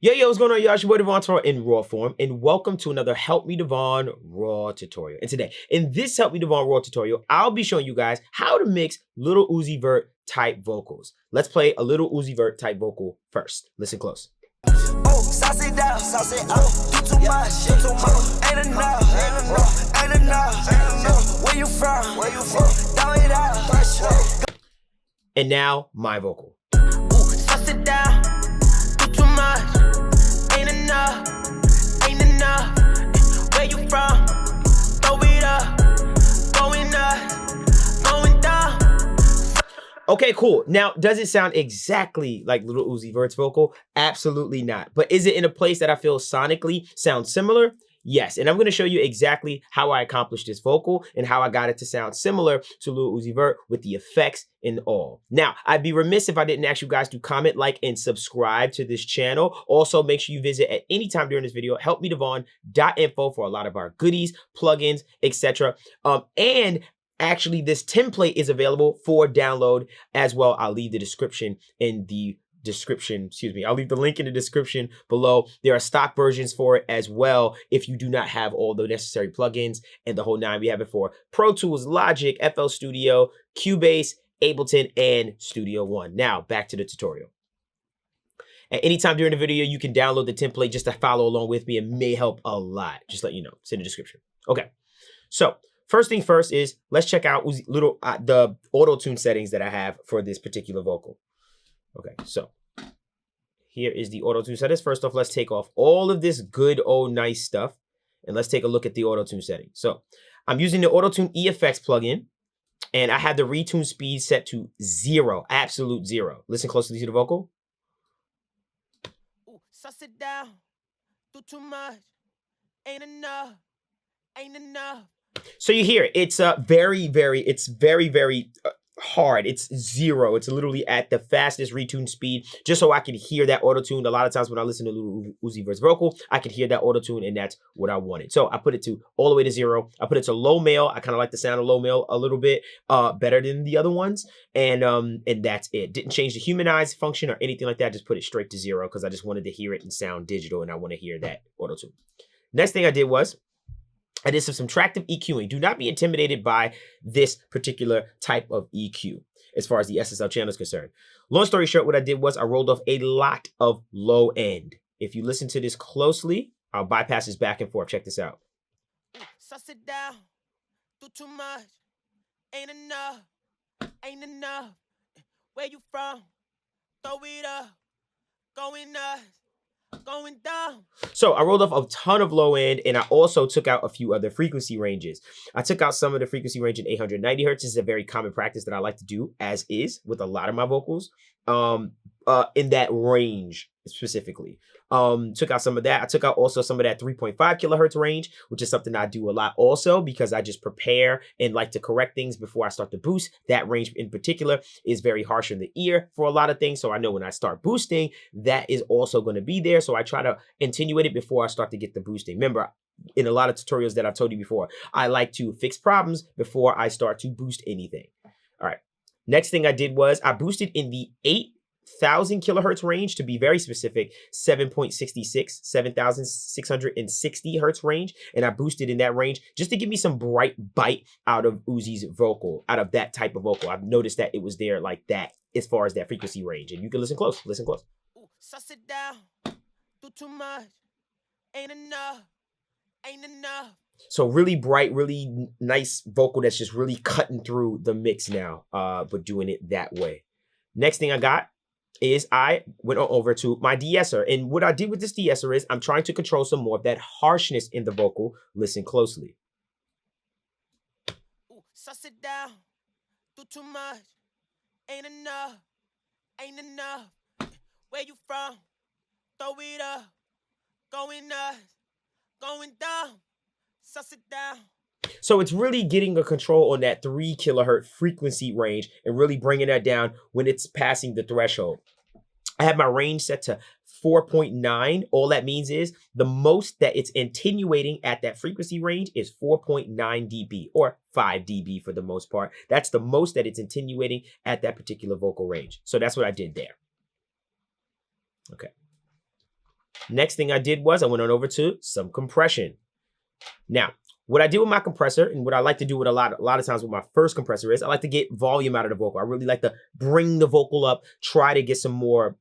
Yo, what's going on, y'all? It's your boy Devon Toro in raw form, and welcome to another Help Me Devon raw tutorial. And today, in this Help Me Devon raw tutorial, I'll be showing you guys how to mix Lil Uzi Vert type vocals. Let's play a Lil Uzi Vert type vocal first. Listen close. Oh, sauce it down, sauce it up. Do too much, ain't enough. Where you from? Throw it out. And now, my vocal. Ooh, sauce it down. Do too much, ain't enough. Where you from? Throw it up. Going up, going down. Okay, cool. Now, does it sound exactly like Lil Uzi Vert's vocal? Absolutely not. But is it in a place that I feel sonically sounds similar? Yes, and I'm going to show you exactly how I accomplished this vocal and how I got it to sound similar to Lil Uzi Vert with the effects and all. Now, I'd be remiss if I didn't ask you guys to comment, like, and subscribe to this channel. Also, make sure you visit at any time during this video, helpmedevon.info for a lot of our goodies, plugins, etc. And actually, this template is available for download as well. I'll leave the description in the I'll leave the link in the description below. There are stock versions for it as well if you do not have all the necessary plugins and the whole nine. We have it for Pro Tools, Logic, FL Studio, Cubase, Ableton, and Studio One. Now, back to the tutorial. At any time during the video, you can download the template just to follow along with me. It may help a lot. Just let you know. It's in the description. Okay, so first thing first is let's check out the auto-tune settings that I have for this particular vocal. Okay, so here is the auto-tune settings. First off, let's take off all of this good old nice stuff and let's take a look at the auto-tune settings. So I'm using the auto-tune EFX plugin and I have the retune speed set to 0, absolute 0. Listen closely to the vocal. Ooh, sauce it down. Do too much, ain't enough. So you hear it. It's very hard. It's 0. It's literally at the fastest retune speed, just so I can hear that auto-tune. A lot of times when I listen to Lil Uzi Vert's vocal, I can hear that auto-tune, and that's what I wanted. So I put it to all the way to 0. I put it to low male. I kind of like the sound of low male a little bit better than the other ones, and that's it. Didn't change the humanize function or anything like that. Just put it straight to 0 because I just wanted to hear it and sound digital, and I want to hear that auto-tune. Next thing I did was I did some subtractive EQing. Do not be intimidated by this particular type of EQ as far as the SSL channel is concerned. Long story short, what I did was I rolled off a lot of low end. If you listen to this closely, I'll bypass this back and forth. Check this out. Suss it down, do too much, ain't enough. Where you from? Throw it up, going nuts. Going down. So I rolled off a ton of low end and I also took out a few other frequency ranges. I took out some of the frequency range in 890 hertz. This is a very common practice that I like to do, as is with a lot of my vocals, in that range specifically. Took out some of that. I took out also some of that 3.5 kilohertz range, which is something I do a lot also because I just prepare and like to correct things before I start to boost. That range in particular is very harsh in the ear for a lot of things. So I know when I start boosting, that is also going to be there. So I try to attenuate it before I start to get the boosting. Remember, in a lot of tutorials that I've told you before, I like to fix problems before I start to boost anything. All right. Next thing I did was I boosted in the 8,000 kilohertz range, to be very specific, 7,660 hertz range. And I boosted in that range just to give me some bright bite out of Uzi's vocal, out of that type of vocal. I've noticed that it was there like that as far as that frequency range. And you can listen close, listen close. Ooh, suss it down, do too much, ain't enough. So really bright, really nice vocal that's just really cutting through the mix now, but doing it that way. Next thing I got is I went over to my Deesser. And what I did with this Deesser is I'm trying to control some more of that harshness in the vocal. Listen closely. Ooh, suss it down, do too much, ain't enough. Where you from? Throw it up, going nuts, going down, suss it down. So it's really getting a control on that 3 kilohertz frequency range and really bringing that down when it's passing the threshold. I have my range set to 4.9. All that means is the most that it's attenuating at that frequency range is 4.9 dB or 5 dB for the most part. That's the most that it's attenuating at that particular vocal range. So that's what I did there. Okay. Next thing I did was I went on over to some compression. Now, what I did with my compressor and what I like to do with a lot of times with my first compressor is I like to get volume out of the vocal. I really like to bring the vocal up, try to get some more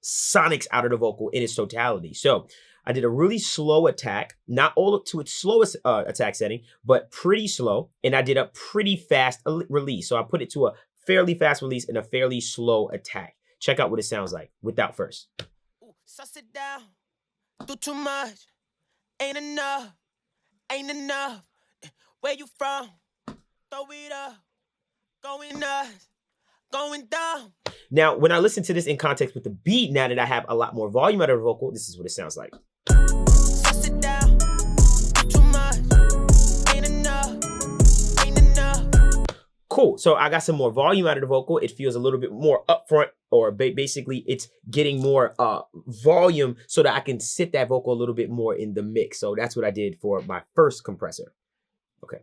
sonics out of the vocal in its totality. So I did a really slow attack, not all up to its slowest attack setting, but pretty slow. And I did a pretty fast release. So I put it to a fairly fast release and a fairly slow attack. Check out what it sounds like without first. Ooh, suss it down, do too much, ain't enough. Ain't enough. Where you from? Throw it up. Going nuts. Going down. Now, when I listen to this in context with the beat, now that I have a lot more volume out of the vocal, this is what it sounds like. Suss it down. Too much. Ain't enough. Ain't enough. Cool. So I got some more volume out of the vocal. It feels a little bit more upfront, or basically it's getting more volume so that I can sit that vocal a little bit more in the mix. So that's what I did for my first compressor. Okay.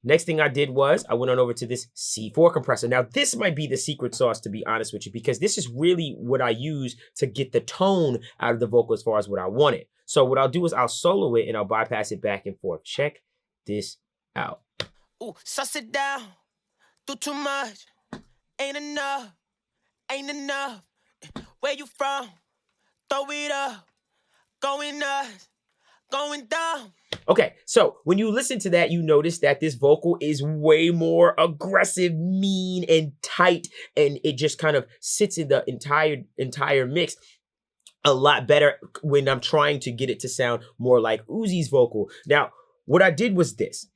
Next thing I did was I went on over to this C4 compressor. Now this might be the secret sauce, to be honest with you, because this is really what I use to get the tone out of the vocal as far as what I wanted. So what I'll do is I'll solo it and I'll bypass it back and forth. Check this out. Ooh, suss it down. Do too much. Ain't enough. Ain't enough. Where you from? Throw it up. Going nuts. Going down. Okay, so when you listen to that, you notice that this vocal is way more aggressive, mean, and tight, and it just kind of sits in the entire mix a lot better when I'm trying to get it to sound more like Uzi's vocal. Now, what I did was this.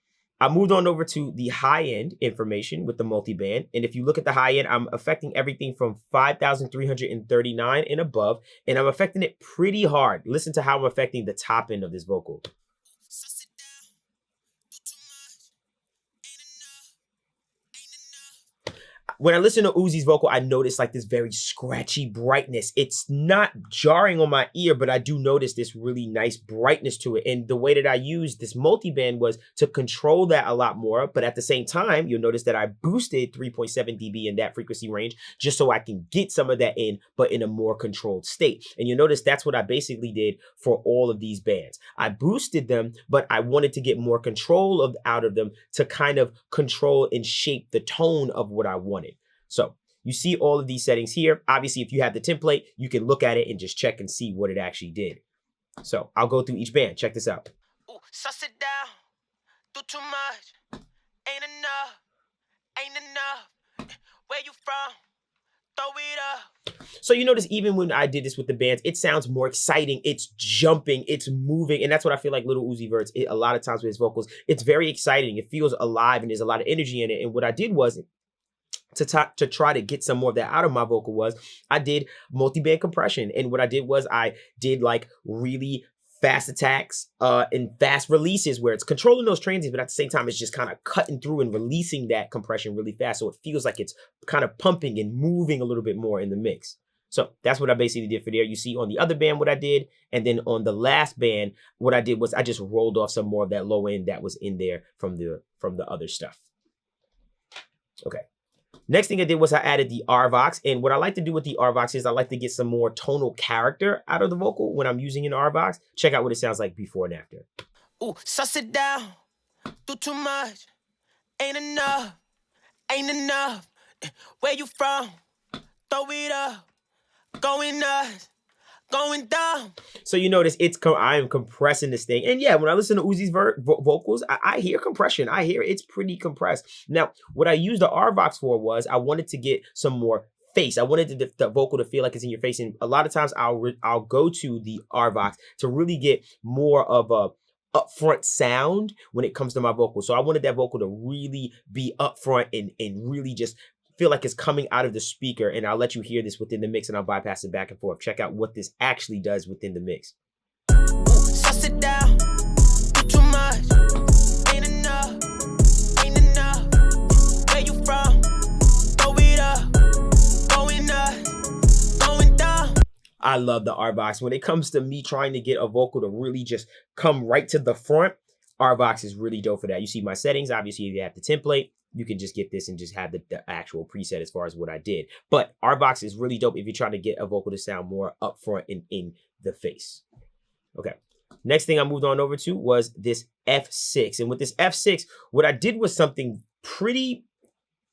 I moved on over to the high-end information with the multiband. And if you look at the high-end, I'm affecting everything from 5,339 and above. And I'm affecting it pretty hard. Listen to how I'm affecting the top end of this vocal. Suss it down. Do too much. Ain't enough. Ain't enough. When I listen to Uzi's vocal, I notice like this very scratchy brightness. It's not jarring on my ear, but I do notice this really nice brightness to it. And the way that I used this multiband was to control that a lot more. But at the same time, you'll notice that I boosted 3.7 dB in that frequency range just so I can get some of that in, but in a more controlled state. And you'll notice that's what I basically did for all of these bands. I boosted them, but I wanted to get more control out of them to kind of control and shape the tone of what I wanted. So you see all of these settings here. Obviously, if you have the template, you can look at it and just check and see what it actually did. So I'll go through each band. Check this out. Ooh, suss it down. Do too much. Ain't enough. Ain't enough. Where you from? Throw it up. So you notice even when I did this with the bands, it sounds more exciting. It's jumping, it's moving. And that's what I feel like Lil Uzi Vert's, a lot of times with his vocals, it's very exciting. It feels alive and there's a lot of energy in it. And what I did was to try to get some more of that out of my vocal was I did multi-band compression. And what I did was I did like really fast attacks and fast releases where it's controlling those transients, but at the same time, it's just kind of cutting through and releasing that compression really fast. So it feels like it's kind of pumping and moving a little bit more in the mix. So that's what I basically did for there. You see on the other band what I did. And then on the last band, what I did was I just rolled off some more of that low end that was in there from the other stuff. Okay. Next thing I did was I added the RVOX. And what I like to do with the RVOX is I like to get some more tonal character out of the vocal when I'm using an RVOX. Check out what it sounds like before and after. Ooh, suss it down. Do too much. Ain't enough. Ain't enough. Where you from? Throw it up. Going nuts. Going down. So you notice I am compressing this thing. And yeah, when I listen to Uzi's vocals, I hear compression. I hear it's pretty compressed. Now, what I used the RVOX for was I wanted to get some more face. I wanted the vocal to feel like it's in your face. And a lot of times I'll go to the RVOX to really get more of a upfront sound when it comes to my vocal. So I wanted that vocal to really be upfront and really just feel like it's coming out of the speaker. And I'll let you hear this within the mix and I'll bypass it back and forth. Check out what this actually does within the mix. Ooh, suss it down. Do too much. Ain't enough. Ain't enough. Where you from? Throw it up. Going nuts. Going down. I love the RVOX. When it comes to me trying to get a vocal to really just come right to the front, RVOX is really dope for that. You see my settings. Obviously, you have the template. you can just get this and just have the actual preset as far as what I did. But RVOX is really dope if you're trying to get a vocal to sound more upfront and in the face. Okay. Next thing I moved on over to was this F6. And with this F6, what I did was something pretty,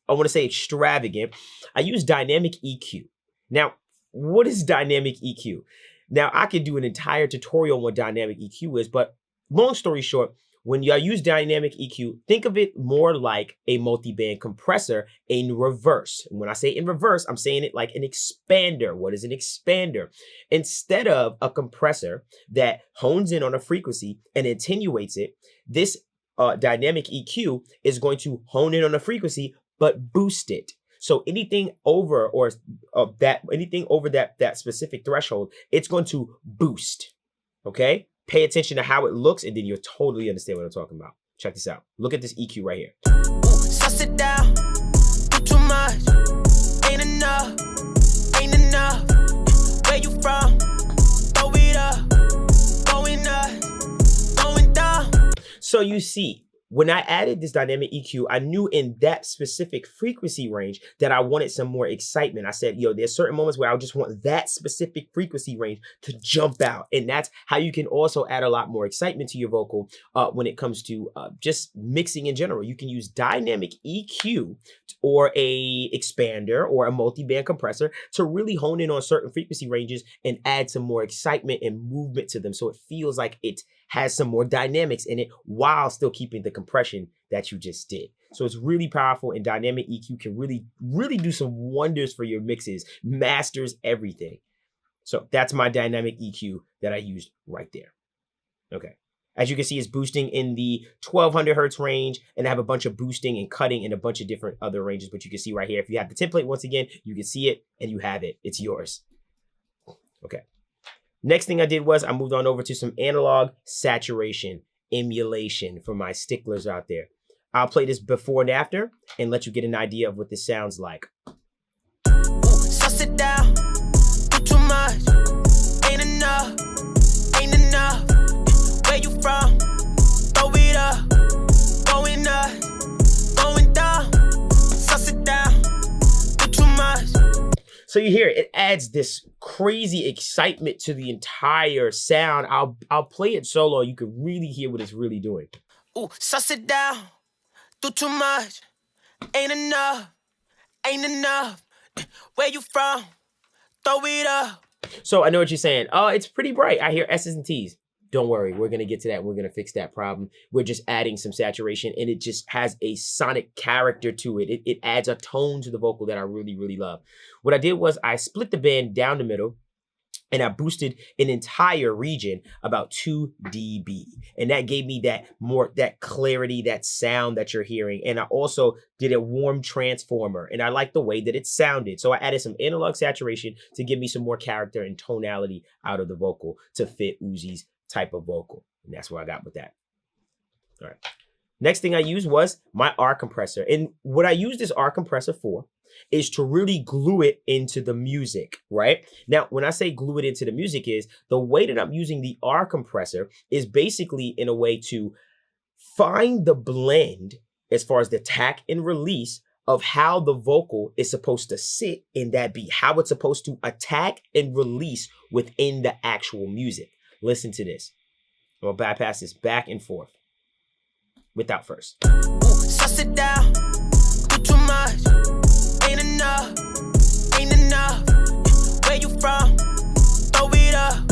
I want to say extravagant. I used dynamic EQ. Now, what is dynamic EQ? Now, I could do an entire tutorial on what dynamic EQ is, but long story short, when you use dynamic EQ, think of it more like a multi-band compressor in reverse. And when I say in reverse, I'm saying it like an expander. What is an expander? Instead of a compressor that hones in on a frequency and attenuates it, this dynamic EQ is going to hone in on a frequency but boost it. So anything over that specific threshold, it's going to boost. Okay? Pay attention to how it looks, and then you'll totally understand what I'm talking about. Check this out. Look at this EQ right here. Suss it down, do too much, ain't enough, ain't enough. Where you from? Throw it up, going up, going down. So you see, when I added this dynamic EQ, I knew in that specific frequency range that I wanted some more excitement. I said, yo, there's certain moments where I just want that specific frequency range to jump out. And that's how you can also add a lot more excitement to your vocal when it comes to just mixing in general. You can use dynamic EQ or a expander or a multi-band compressor to really hone in on certain frequency ranges and add some more excitement and movement to them. So it feels like it has some more dynamics in it while still keeping the compression that you just did. So it's really powerful, and dynamic EQ can really, really do some wonders for your mixes, masters everything. So that's my dynamic EQ that I used right there. Okay. As you can see, it's boosting in the 1200 hertz range, and I have a bunch of boosting and cutting in a bunch of different other ranges, but you can see right here, if you have the template, once again, you can see it and you have it. It's yours. Okay. Next thing I did was I moved on over to some analog saturation emulation for my sticklers out there. I'll play this before and after and let you get an idea of what this sounds like. Suss it down, do too much, ain't enough, ain't enough. Where you from? Throw it up, going up, going down. Suss it down, do too much. So you hear it adds this crazy excitement to the entire sound. I'll play it solo. You can really hear what it's really doing. Ooh, suss it down, do too much, ain't enough, ain't enough. Where you from? Throw it up. So I know what you're saying. Oh, it's pretty bright. I hear S's and T's. Don't worry, we're gonna get to that. We're gonna fix that problem. We're just adding some saturation, and it just has a sonic character to it. It adds a tone to the vocal that I really, really love. What I did was I split the band down the middle, and I boosted an entire region about 2 dB. And that gave me that clarity, that sound that you're hearing. And I also did a warm transformer, and I like the way that it sounded. So I added some analog saturation to give me some more character and tonality out of the vocal to fit Uzi's type of vocal. And that's what I got with that. All right. Next thing I used was my R compressor. And what I use this R compressor for is to really glue it into the music, right? Now, when I say glue it into the music is the way that I'm using the R compressor is basically in a way to find the blend as far as the attack and release of how the vocal is supposed to sit in that beat, how it's supposed to attack and release within the actual music. Listen to this. I'm gonna bypass this back and forth without first. Suss it down, do too much, ain't enough, ain't enough. Where you from? Throw it up,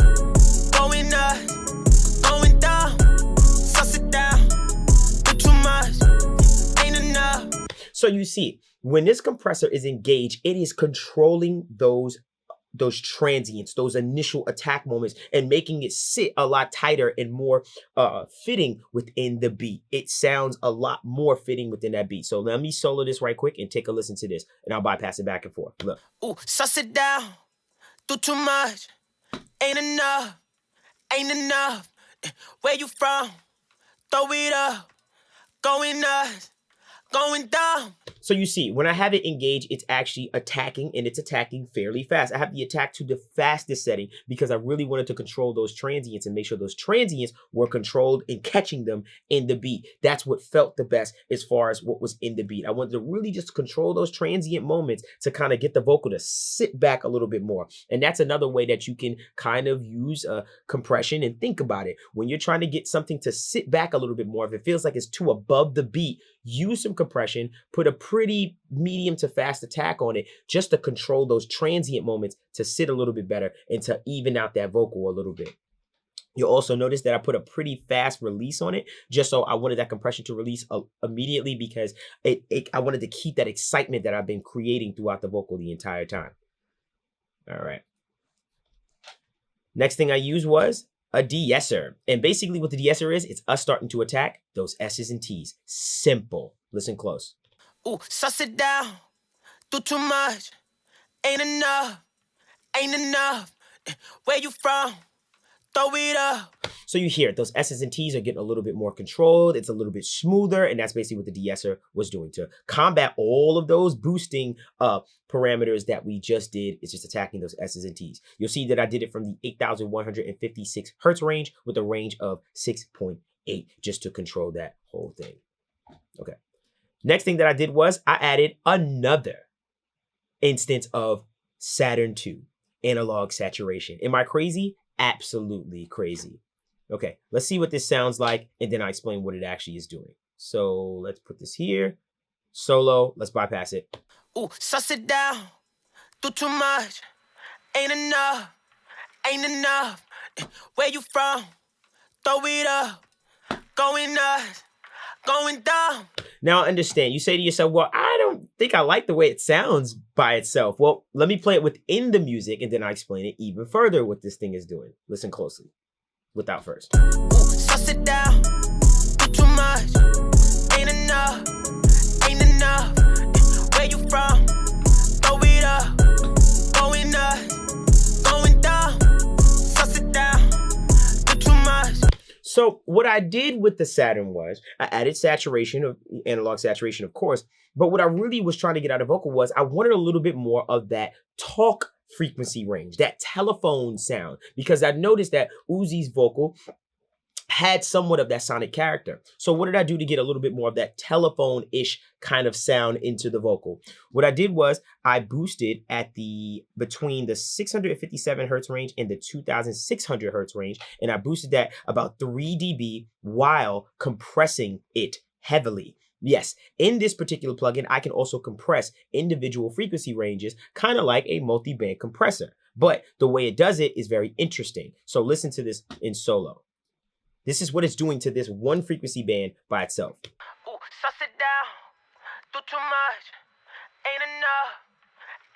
going up, going down. Suss it down, do too much, ain't enough. So you see, when this compressor is engaged, it is controlling those transients, those initial attack moments, and making it sit a lot tighter and more fitting within the beat. It sounds a lot more fitting within that beat. So let me solo this right quick and take a listen to this, and I'll bypass it back and forth. Look. Ooh, suss it down, do too much, ain't enough, ain't enough. Where you from? Throw it up, going up, going down. So you see, when I have it engaged, it's actually attacking, and it's attacking fairly fast. I have the attack to the fastest setting because I really wanted to control those transients and make sure those transients were controlled and catching them in the beat. That's what felt the best as far as what was in the beat. I wanted to really just control those transient moments to kind of get the vocal to sit back a little bit more. And that's another way that you can kind of use compression. And think about it. When you're trying to get something to sit back a little bit more, if it feels like it's too above the beat, use some compression, put a pretty medium to fast attack on it just to control those transient moments to sit a little bit better and to even out that vocal a little bit. You'll also notice that I put a pretty fast release on it, just so I wanted that compression to release immediately because I wanted to keep that excitement that I've been creating throughout the vocal the entire time. All right. Next thing I used was a Deesser. And basically what the Deesser is, it's us starting to attack those S's and T's. Simple. Listen close. Ooh, suss it down. Do too much. Ain't enough. Ain't enough. Where you from? Throw it up. So you hear it, those S's and T's are getting a little bit more controlled. It's a little bit smoother, and that's basically what the Deesser was doing to combat all of those boosting parameters that we just did. It's just attacking those S's and T's. You'll see that I did it from the 8,156 hertz range with a range of 6.8 just to control that whole thing. Okay. Next thing that I did was I added another instance of Saturn II analog saturation. Am I crazy? Absolutely crazy. Okay, let's see what this sounds like, and then I explain what it actually is doing. So let's put this here. Solo, let's bypass it. Ooh, suss it down. Do too much. Ain't enough. Ain't enough. Where you from? Throw it up. Going nuts. Going dumb. Now understand, you say to yourself, well, I don't think I like the way it sounds by itself. Well, let me play it within the music, and then I explain it even further what this thing is doing. Listen closely. Without first. Ooh, suss it down. Do too much. Ain't enough. Ain't enough. Where you from? Throw it up. Going nuts. Going dumb. Suss it down. Do too much. So what I did with the Saturn was I added saturation, of analog saturation, of course, but what I really was trying to get out of vocal was I wanted a little bit more of that talk frequency range, that telephone sound, because I noticed that Uzi's vocal had somewhat of that sonic character. So what did I do to get a little bit more of that telephone-ish kind of sound into the vocal? What I did was I boosted at between the 657 hertz range and the 2600 hertz range, and I boosted that about 3 dB while compressing it heavily. Yes, in this particular plugin, I can also compress individual frequency ranges, kind of like a multi-band compressor. But the way it does it is very interesting. So listen to this in solo. This is what it's doing to this one frequency band by itself. Ooh, suss it down. Do too much. Ain't enough.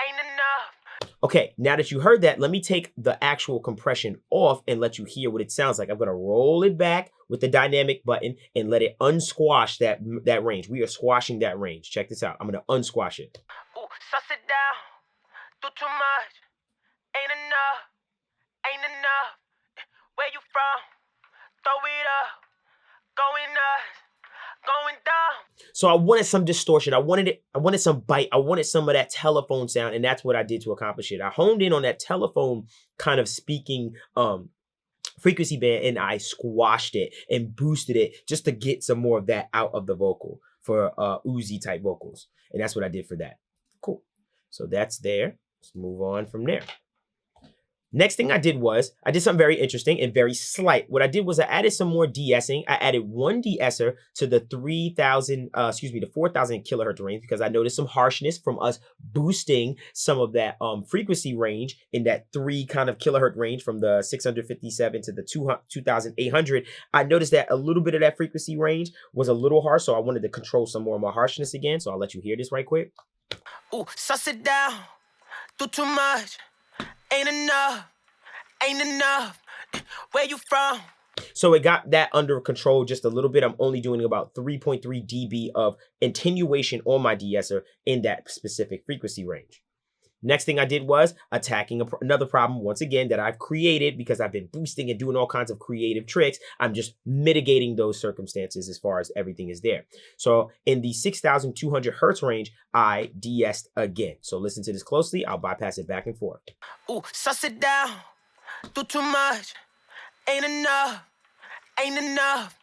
Ain't enough. Okay, now that you heard that, let me take the actual compression off and let you hear what it sounds like. I'm gonna roll it back with the dynamic button and let it unsquash that range. We are squashing that range. Check this out. I'm gonna unsquash it. Ooh, suss it down. Do too much. Ain't enough. Ain't enough. Where you from? Throw it up. Going nuts. Going dumb. So I wanted some distortion. I wanted some bite. I wanted some of that telephone sound, and that's what I did to accomplish it. I honed in on that telephone kind of speaking frequency band, and I squashed it and boosted it just to get some more of that out of the vocal for Uzi type vocals. And that's what I did for that. Cool. So that's there. Let's move on from there. Next thing I did was, I did something very interesting and very slight. What I did was I added some more de-essing. I added one de-esser to the 4,000 kilohertz range because I noticed some harshness from us boosting some of that frequency range in that 3 kind of kilohertz range from the 657 to the 2,800. I noticed that a little bit of that frequency range was a little harsh, so I wanted to control some more of my harshness again. So I'll let you hear this right quick. Ooh, suss it down. Do too much. Ain't enough. Ain't enough. Where you from? So it got that under control just a little bit. I'm only doing about 3.3 dB of attenuation on my de-esser in that specific frequency range. Next thing I did was attacking another problem once again that I've created because I've been boosting and doing all kinds of creative tricks. I'm just mitigating those circumstances as far as everything is there. So in the 6,200 hertz range, I de-essed again. So listen to this closely. I'll bypass it back and forth. Ooh, suss it down, do too much, ain't enough, ain't enough.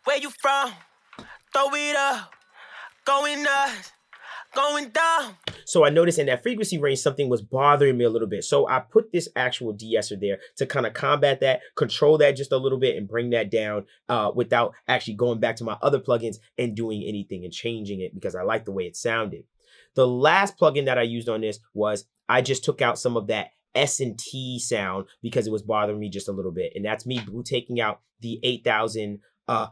Where you from? Throw it up, going nuts, going down. So I noticed in that frequency range, something was bothering me a little bit. So I put this actual de-esser there to kind of combat that, control that just a little bit and bring that down without actually going back to my other plugins and doing anything and changing it because I like the way it sounded. The last plugin that I used on this was I just took out some of that S&T sound because it was bothering me just a little bit. And that's me taking out the 8,000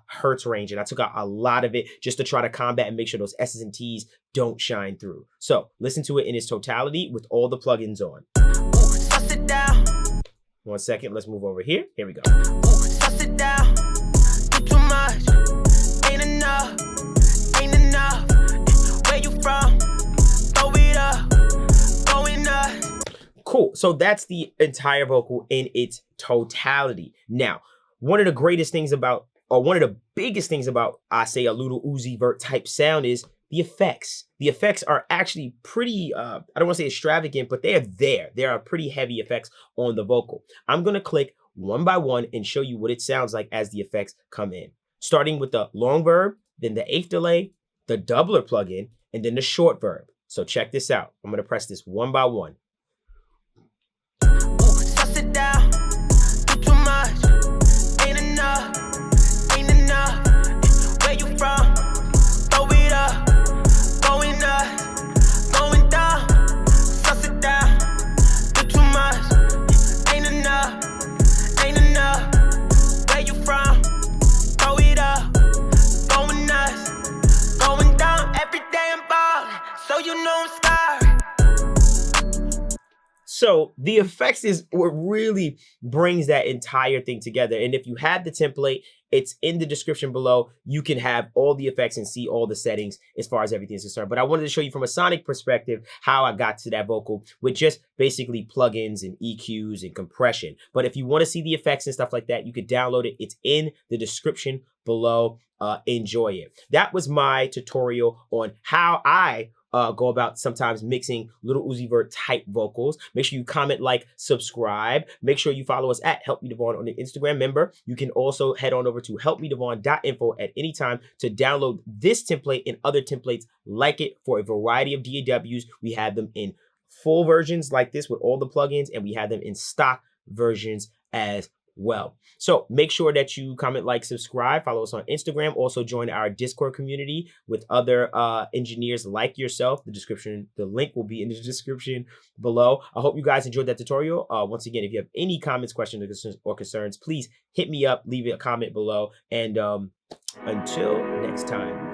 hertz range, and I took out a lot of it just to try to combat and make sure those S's and T's don't shine through. So listen to it in its totality with all the plugins on. Ooh, suss it down. 1 second, let's move over here. Here we go. Ooh, suss it down. Do too much. Ain't enough. Ain't enough. Where you from? Throw it up. Going nuts. Cool. So that's the entire vocal in its totality. Now, one of the greatest things about, or one of the biggest things about, I say, a Lil Uzi Vert type sound is the effects. The effects are actually pretty, I don't want to say extravagant, but they're there. There are pretty heavy effects on the vocal. I'm going to click one by one and show you what it sounds like as the effects come in. Starting with the long verb, then the eighth delay, the doubler plugin, and then the short verb. So check this out. I'm going to press this one by one. Ooh, suss it down. Do too much. Ain't enough. Ain't enough. Where you from? Throw it up. Going nuts. Going down. Suss it down. Do too much. Ain't enough. Ain't enough. Where you from? Throw it up. Going nuts. Going down. Every day I'm ballin'. So you know I'm scarred. So the effects is what really brings that entire thing together. And if you have the template, it's in the description below. You can have all the effects and see all the settings as far as everything is concerned. But I wanted to show you from a sonic perspective how I got to that vocal with just basically plugins and EQs and compression. But if you want to see the effects and stuff like that, you could download it. It's in the description below. Enjoy it. That was my tutorial on how I go about sometimes mixing Lil Uzi Vert type vocals. Make sure you comment, like, subscribe. Make sure you follow us at Help Me Devon on the Instagram. Remember, you can also head on over to helpmedevon.info at any time to download this template and other templates like it for a variety of DAWs. We have them in full versions like this with all the plugins, and we have them in stock versions as well. So make sure that you comment, like, subscribe, follow us on Instagram. Also join our Discord community with other engineers like yourself. The link will be in the description below. I hope you guys enjoyed that tutorial. Once again, if you have any comments, questions, or concerns, please hit me up, leave a comment below. And until next time,